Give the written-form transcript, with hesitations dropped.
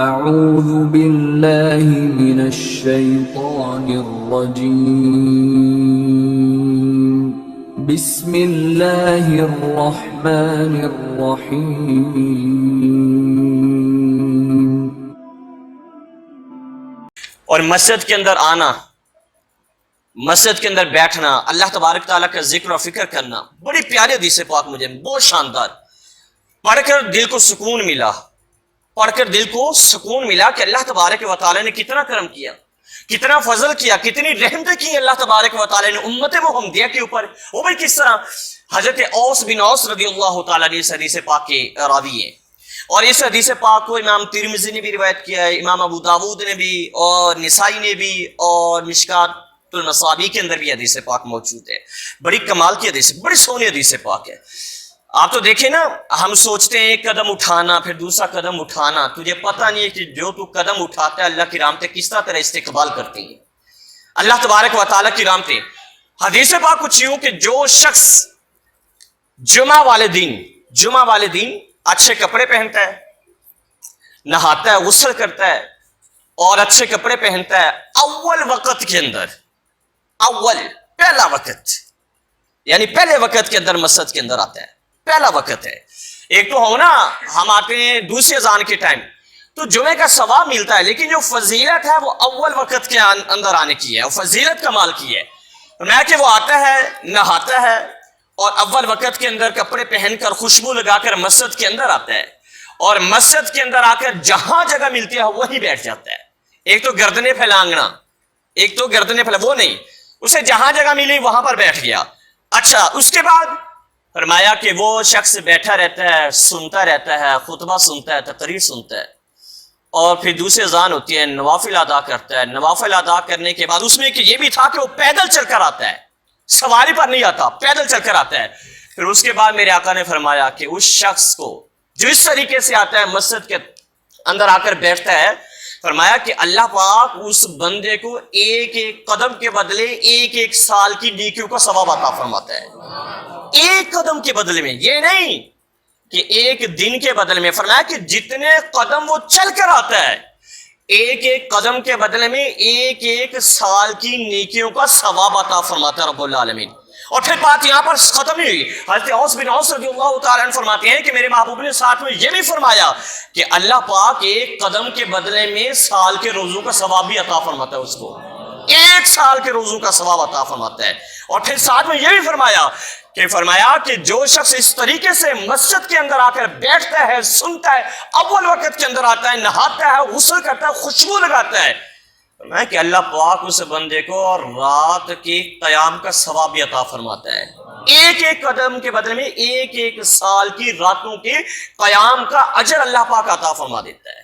اعوذ باللہ من الشیطان الرجیم بسم اللہ الرحمن الرحیم۔ اور مسجد کے اندر آنا، مسجد کے اندر بیٹھنا، اللہ تبارک تعالیٰ کا ذکر و فکر کرنا، بڑی پیاری حدیث پاک، مجھے بہت شاندار، پڑھ کر دل کو سکون ملا، پڑھ کر دل کو سکون ملا کہ اللہ تبارک و تعالیٰ نے کتنا کرم کیا، کتنا فضل کیا، کتنی رحمتیں کی اللہ تبارک و تعالیٰ نے امت محمدیہ کے اوپر۔ وہ بھائی کس طرح؟ حضرت اوس بن اوس رضی اللہ تعالیٰ نے اس حدیث پاک کے راوی ہیں، اور اس حدیث پاک کو امام ترمذی نے بھی روایت کیا ہے، امام ابو داود نے بھی، اور نسائی نے بھی، اور مشکات المصابیح کے اندر بھی حدیث پاک موجود ہے۔ بڑی کمال کی حدیث، بڑی سونی حدیث پاک ہے۔ آپ تو دیکھیں نا، ہم سوچتے ہیں ایک قدم اٹھانا پھر دوسرا قدم اٹھانا، تجھے پتہ نہیں ہے کہ جو تو قدم اٹھاتا ہے اللہ کی رحمتیں کس طرح استقبال کرتی ہیں، اللہ تبارک و تعالیٰ کی رحمتیں۔ حدیث پاک کچھ یوں کہ جو شخص جمعہ والے دن اچھے کپڑے پہنتا ہے، نہاتا ہے، غسل کرتا ہے اور اچھے کپڑے پہنتا ہے، اول وقت کے اندر، پہلا وقت، یعنی پہلے وقت کے اندر مسجد کے اندر آتا ہے، پہلا وقت ہے۔ ایک تو ہو نا، ہم آتے ہیں دوسری اذان کے ٹائم تو جمعے کا ثواب ملتا ہے، لیکن جو فضیلت ہے وہ اول وقت کے اندر آنے کی ہے، وہ فضیلت کمال کی ہے۔ میں کہ وہ آتا ہے، نہاتا ہے اور اول وقت کے اندر کپڑے پہن کر خوشبو لگا کر مسجد کے اندر آتا ہے، اور مسجد کے اندر آ کر جہاں جگہ ملتی ہے وہیں بیٹھ جاتا ہے۔ ایک تو گردنیں پھیلانگنا، وہ نہیں، اسے جہاں جگہ ملی وہاں پر بیٹھ گیا۔ اچھا، اس کے بعد فرمایا کہ وہ شخص بیٹھا رہتا ہے، سنتا رہتا ہے، خطبہ سنتا ہے، تقریر سنتا ہے، اور پھر دوسری اذان ہوتی ہے، نوافل ادا کرتا ہے۔ نوافل ادا کرنے کے بعد اس میں کہ یہ بھی تھا کہ وہ پیدل چل کر آتا ہے، سواری پر نہیں آتا، پیدل چل کر آتا ہے۔ پھر اس کے بعد میرے آقا نے فرمایا کہ اس شخص کو جو اس طریقے سے آتا ہے، مسجد کے اندر آ کر بیٹھتا ہے، فرمایا کہ اللہ پاک اس بندے کو ایک ایک قدم کے بدلے ایک ایک سال کی نیکیوں کا ثواب عطا فرماتا ہے۔ ایک قدم کے بدلے میں، یہ نہیں کہ ایک دن کے بدلے میں، فرمایا کہ جتنے قدم وہ چل کر آتا ہے، ایک ایک قدم کے بدلے میں ایک ایک سال کی نیکیوں کا ثواب عطا فرماتا ہے رب العالمین۔ اور پھر بات یہاں پر ختم نہیں ہوئی، حضرت اوس بن اوس رضی اللہ تعالیٰ عنہ فرماتے ہیں کہ میرے محبوب نے ساتھ میں یہ بھی فرمایا کہ اللہ پاک ایک قدم کے بدلے میں سال کے روزوں کا ثواب بھی عطا فرماتا ہے، اس کو ایک سال کے روزوں کا ثواب عطا فرماتا ہے۔ اور پھر ساتھ میں یہ بھی فرمایا کہ جو شخص اس طریقے سے مسجد کے اندر آ کر بیٹھتا ہے، سنتا ہے، اول وقت کے اندر آتا ہے، نہاتا ہے، غسل کرتا ہے، خوشبو لگاتا ہے، میں کہ اللہ پاک اس بندے کو رات کے قیام کا ثواب بھی عطا فرماتا ہے۔ ایک ایک قدم کے بدلے میں ایک ایک سال کی راتوں کے قیام کا اجر اللہ پاک عطا فرما دیتا ہے۔